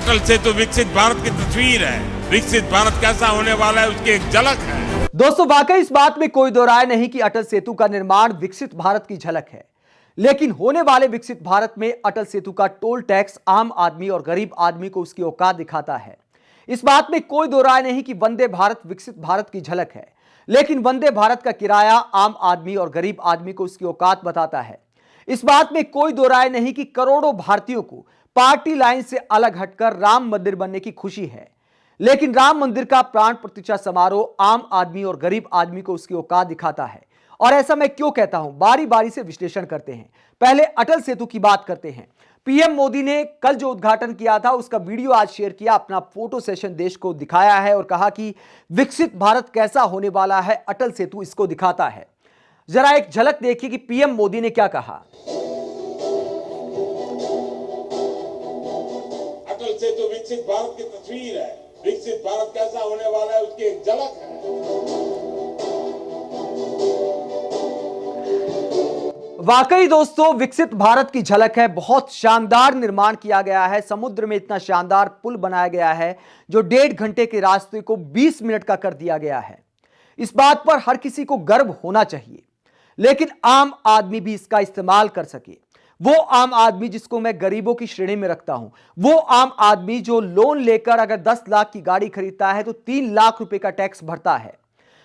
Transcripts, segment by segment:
अटल सेतु विकसित भारत की तस्वीर है। विकसित भारत कैसा होने वाला है उसकी एक झलक है। दोस्तों, वाकई इस बात में कोई दो राय नहीं कि अटल सेतु का निर्माण विकसित भारत की झलक है। लेकिन होने वाले विकसित भारत में अटल सेतु का टोल टैक्स आम आदमी और गरीब आदमी को उसकी औकात दिखाता है। इस बात में कोई दो राय नहीं कि वंदे भारत विकसित भारत की झलक है, लेकिन वंदे भारत का किराया आम आदमी और गरीब आदमी को उसकी औकात बताता है। इस बात में कोई दो राय नहीं कि करोड़ों भारतीयों को पार्टी लाइन से अलग हटकर राम मंदिर बनने की खुशी है, लेकिन राम मंदिर का प्राण प्रतिष्ठा समारोह आम आदमी और गरीब आदमी को उसकी औकात दिखाता है। और ऐसा मैं क्यों कहता हूं, बारी बारी से विश्लेषण करते हैं। पहले अटल सेतु की बात करते हैं। पीएम मोदी ने कल जो उद्घाटन किया था उसका वीडियो आज शेयर किया, अपना फोटो सेशन देश को दिखाया है और कहा कि विकसित भारत कैसा होने वाला है, अटल सेतु इसको दिखाता है। जरा एक झलक देखिए कि पीएम मोदी ने क्या कहा। अटल सेतु विकसित भारत की तस्वीर है। विकसित भारत कैसा होने वाला है उसकी एक झलक है। वाकई दोस्तों, विकसित भारत की झलक है। बहुत शानदार निर्माण किया गया है। समुद्र में इतना शानदार पुल बनाया गया है जो 1.5 घंटे के रास्ते को 20 मिनट का कर दिया गया है। इस बात पर हर किसी को गर्व होना चाहिए, लेकिन आम आदमी भी इसका इस्तेमाल कर सके। वो आम आदमी जिसको मैं गरीबों की श्रेणी में रखता हूं, वो आम आदमी जो लोन लेकर अगर 10 लाख की गाड़ी खरीदता है तो 3 लाख रुपए का टैक्स भरता है,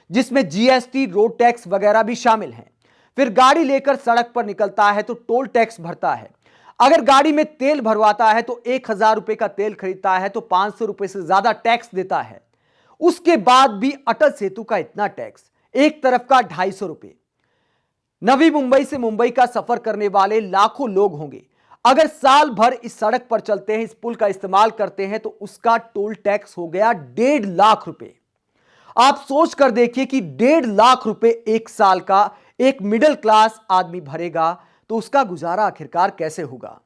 जिसमें जीएसटी, रोड टैक्स वगैरह भी शामिल हैं। फिर गाड़ी लेकर सड़क पर निकलता है तो टोल टैक्स भरता है। अगर गाड़ी में तेल भरवाता है तो 1000 रुपए का तेल खरीदता है तो 500 रुपए से ज्यादा टैक्स देता है। उसके बाद भी अटल सेतु का इतना टैक्स, एक तरफ का 250 रुपए। नवी मुंबई से मुंबई का सफर करने वाले लाखों लोग होंगे। अगर साल भर इस सड़क पर चलते हैं, इस पुल का इस्तेमाल करते हैं, तो उसका टोल टैक्स हो गया 1.5 लाख रुपए। आप सोच कर देखिए कि 1.5 लाख रुपए एक साल का एक मिडिल क्लास आदमी भरेगा तो उसका गुजारा आखिरकार कैसे होगा?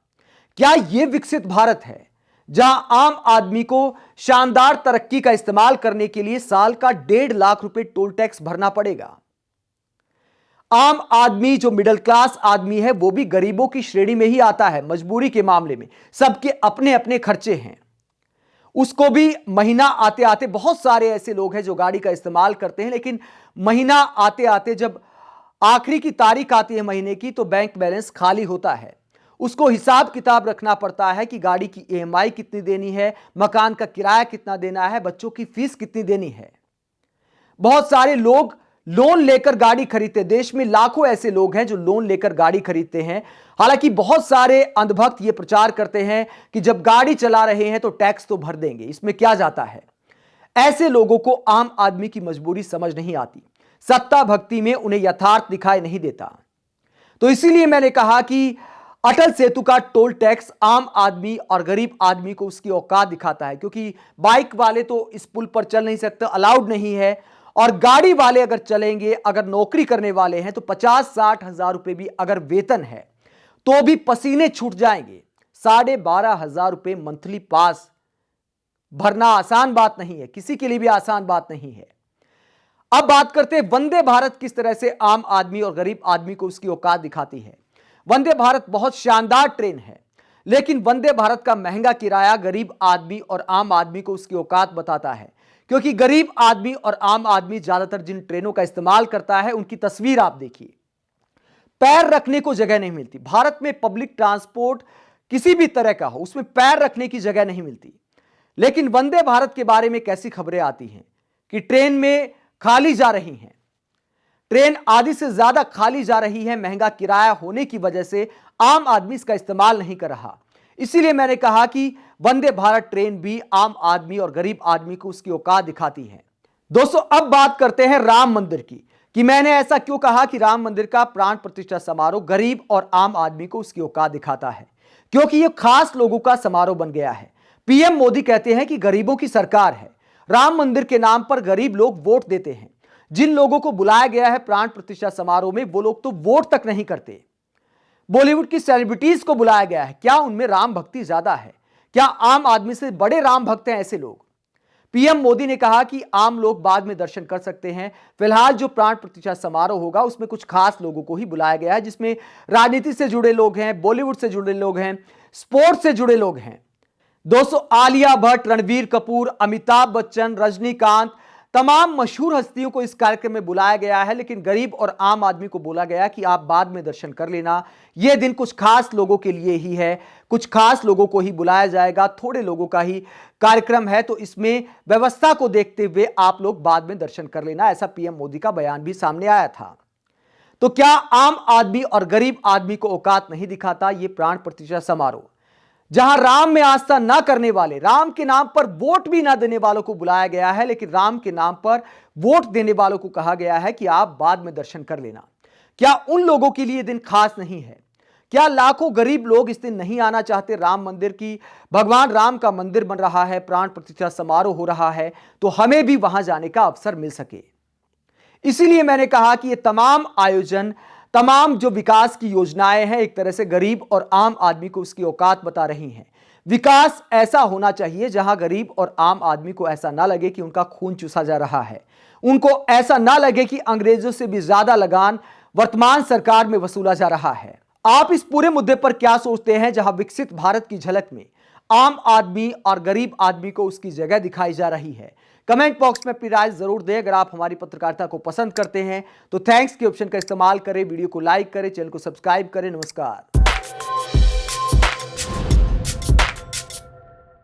क्या यह विकसित भारत है जहां आम आदमी को शानदार तरक्की का इस्तेमाल करने के लिए साल का 1.5 लाख रुपए टोल टैक्स भरना पड़ेगा? आम आदमी जो मिडिल क्लास आदमी है वो भी गरीबों की श्रेणी में ही आता है। मजबूरी के मामले में सबके अपने अपने खर्चे हैं। उसको भी महीना आते आते, बहुत सारे ऐसे लोग हैं जो गाड़ी का इस्तेमाल करते हैं, लेकिन महीना आते आते जब आखिरी की तारीख आती है महीने की तो बैंक बैलेंस खाली होता है। उसको हिसाब किताब रखना पड़ता है कि गाड़ी की ईएमआई कितनी देनी है, मकान का किराया कितना देना है, बच्चों की फीस कितनी देनी है। बहुत सारे लोग लोन लेकर गाड़ी खरीदते। देश में लाखों ऐसे लोग हैं जो लोन लेकर गाड़ी खरीदते हैं। हालांकि बहुत सारे अंधभक्त ये प्रचार करते हैं कि जब गाड़ी चला रहे हैं तो टैक्स तो भर देंगे, इसमें क्या जाता है। ऐसे लोगों को आम आदमी की मजबूरी समझ नहीं आती। सत्ता भक्ति में उन्हें यथार्थ दिखाई नहीं देता। तो इसीलिए मैंने कहा कि अटल सेतु का टोल टैक्स आम आदमी और गरीब आदमी को उसकी औकात दिखाता है, क्योंकि बाइक वाले तो इस पुल पर चल नहीं सकते, अलाउड नहीं है। और गाड़ी वाले अगर चलेंगे, अगर नौकरी करने वाले हैं तो 50-60 हजार रुपए भी अगर वेतन है तो भी पसीने छूट जाएंगे। 12,500 रुपए मंथली पास भरना आसान बात नहीं है, किसी के लिए भी आसान बात नहीं है। अब बात करते हैं वंदे भारत किस तरह से आम आदमी और गरीब आदमी को उसकी औकात दिखाती है। वंदे भारत बहुत शानदार ट्रेन है, लेकिन वंदे भारत का महंगा किराया गरीब आदमी और आम आदमी को उसकी औकात बताता है, क्योंकि गरीब आदमी और आम आदमी ज्यादातर जिन ट्रेनों का इस्तेमाल करता है उनकी तस्वीर आप देखिए, पैर रखने को जगह नहीं मिलती। भारत में पब्लिक ट्रांसपोर्ट किसी भी तरह का हो, उसमें पैर रखने की जगह नहीं मिलती। लेकिन वंदे भारत के बारे में कैसी खबरें आती हैं कि ट्रेन में खाली जा रही हैं, ट्रेन आधी से ज्यादा खाली जा रही है। महंगा किराया होने की वजह से आम आदमी इसका इस्तेमाल नहीं कर रहा। इसीलिए मैंने कहा कि वंदे भारत ट्रेन भी आम आदमी और गरीब आदमी को उसकी औकात दिखाती है। दोस्तों, अब बात करते हैं राम मंदिर की, कि मैंने ऐसा क्यों कहा कि राम मंदिर का प्राण प्रतिष्ठा समारोह गरीब और आम आदमी को उसकी औकात दिखाता है। क्योंकि यह खास लोगों का समारोह बन गया है। पीएम मोदी कहते हैं कि गरीबों की सरकार है। राम मंदिर के नाम पर गरीब लोग वोट देते हैं। जिन लोगों को बुलाया गया है प्राण प्रतिष्ठा समारोह में, वो लोग तो वोट तक नहीं करते। बॉलीवुड की सेलिब्रिटीज को बुलाया गया है। क्या उनमें राम भक्ति ज्यादा है? क्या आम आदमी से बड़े राम भक्त हैं ऐसे लोग? पीएम मोदी ने कहा कि आम लोग बाद में दर्शन कर सकते हैं। फिलहाल जो प्राण प्रतिष्ठा समारोह होगा उसमें कुछ खास लोगों को ही बुलाया गया है, जिसमें राजनीति से जुड़े लोग हैं, बॉलीवुड से जुड़े लोग हैं, स्पोर्ट्स से जुड़े लोग हैं। दोस्तों, आलिया भट्ट, रणबीर कपूर, अमिताभ बच्चन, रजनीकांत, तमाम मशहूर हस्तियों को इस कार्यक्रम में बुलाया गया है, लेकिन गरीब और आम आदमी को बोला गया कि आप बाद में दर्शन कर लेना। यह दिन कुछ खास लोगों के लिए ही है, कुछ खास लोगों को ही बुलाया जाएगा, थोड़े लोगों का ही कार्यक्रम है, तो इसमें व्यवस्था को देखते हुए आप लोग बाद में दर्शन कर लेना, ऐसा पीएम मोदी का बयान भी सामने आया था। तो क्या आम आदमी और गरीब आदमी को औकात नहीं दिखाता यह प्राण प्रतिष्ठा समारोह, जहां राम में आस्था ना करने वाले, राम के नाम पर वोट भी ना देने वालों को बुलाया गया है, लेकिन राम के नाम पर वोट देने वालों को कहा गया है कि आप बाद में दर्शन कर लेना। क्या उन लोगों के लिए दिन खास नहीं है? क्या लाखों गरीब लोग इस दिन नहीं आना चाहते राम मंदिर की? भगवान राम का मंदिर बन रहा है, प्राण प्रतिष्ठा समारोह हो रहा है, तो हमें भी वहां जाने का अवसर मिल सके। इसीलिए मैंने कहा कि ये तमाम आयोजन, तमाम जो विकास की योजनाएं हैं, एक तरह से गरीब और आम आदमी को उसकी औकात बता रही हैं। विकास ऐसा होना चाहिए जहां गरीब और आम आदमी को ऐसा ना लगे कि उनका खून चूसा जा रहा है, उनको ऐसा ना लगे कि अंग्रेजों से भी ज्यादा लगान वर्तमान सरकार में वसूला जा रहा है। आप इस पूरे मुद्दे पर क्या सोचते हैं, जहां विकसित भारत की झलक में आम आदमी और गरीब आदमी को उसकी जगह दिखाई जा रही है? कमेंट बॉक्स में अपनी राय जरूर दें। अगर आप हमारी पत्रकारिता को पसंद करते हैं तो थैंक्स के ऑप्शन का इस्तेमाल करें, वीडियो को लाइक करें, चैनल को सब्सक्राइब करें। नमस्कार।